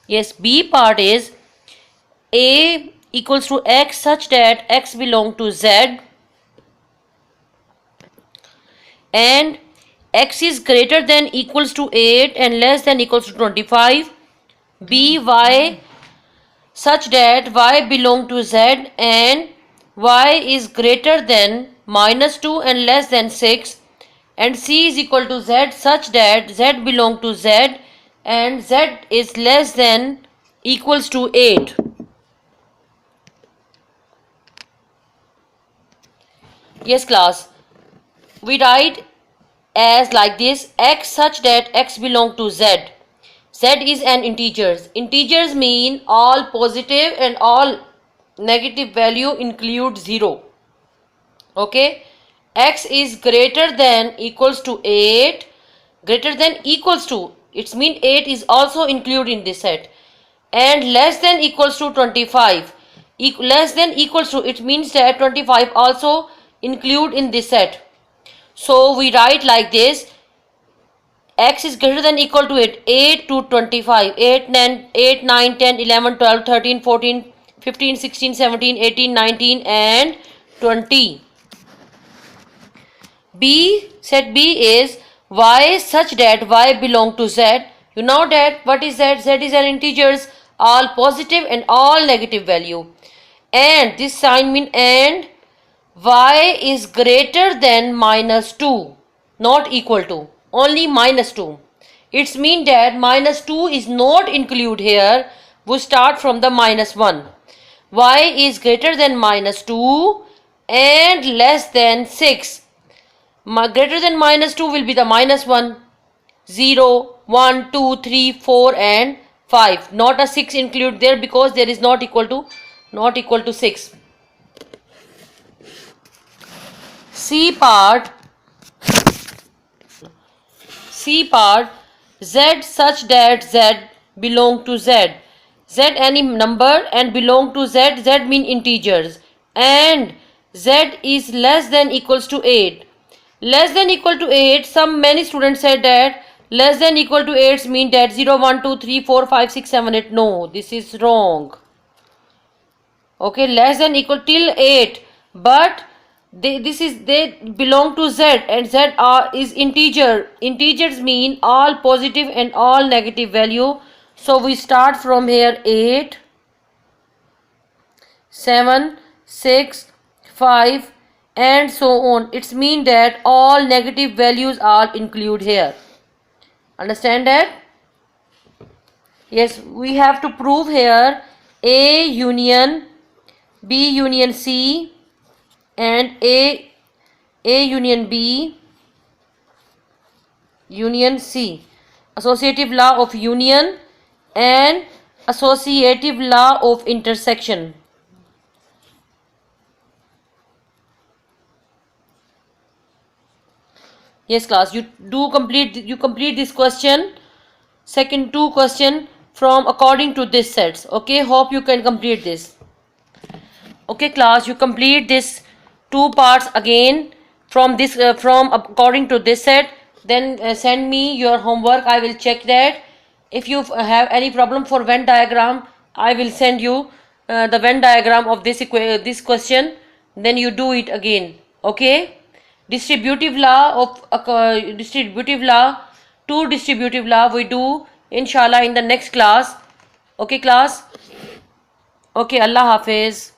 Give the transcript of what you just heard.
Yes, B part is A equals to X such that X belong to Z and X is greater than equals to 8 and less than equals to 25. B Y such that Y belong to Z and Y is greater than -2 and less than 6, and C is equal to Z such that Z belong to Z and Z is less than equals to 8. Yes class, we write as like this: X such that X belong to Z. Z is an integers. Integers mean all positive and all negative value include 0. Okay. X is greater than equals to 8. Greater than equals to, it's mean 8 is also included in this set. And less than equals to 25. Less than equals to, it means that 25 also include in this set. So we write like this: X is greater than equal to 8. 8 to 25. 8, 9, 10, 11, 12, 13, 14, 15, 16, 17, 18, 19 and 20. B, set B is Y such that Y belong to Z. You know that what is Z? Z is an integers, all positive and all negative value. And this sign mean and Y is greater than -2, not equal to, only -2. It's mean that -2 is not included here. We start from the -1. Y is greater than -2 and less than 6. Greater than -2 will be the -1, 0, 1, 2, 3, 4 and 5. Not a 6 include there because there is not equal to 6. C part Z such that Z belong to Z. Z any number and belong to Z. Z mean integers and Z is less than equals to 8. Less than equal to 8, many students said that less than equal to 8 mean that 0, 1, 2, 3, 4, 5, 6, 7, 8. No, this is wrong. Okay, less than equal till 8, but they belong to Z and Z is integer. Integers mean all positive and all negative value. So we start from here: 8, 7, 6, 5 and so on. It's mean that all negative values are included here. Understand that? Yes, we have to prove here A union B union C and A union B union C. Associative law of union and associative law of intersection. Yes class, you complete this question, second 2 question from according to this sets. Okay, hope you can complete this. Okay class, you complete this 2 parts again from this from according to this set. Then send me your homework. I will check that. If you have any problem for Venn diagram, I will send you the Venn diagram of this question. Then you do it again. Okay. Distributive law, 2 distributive law we do inshallah in the next class. Okay class. Okay, Allah Hafiz.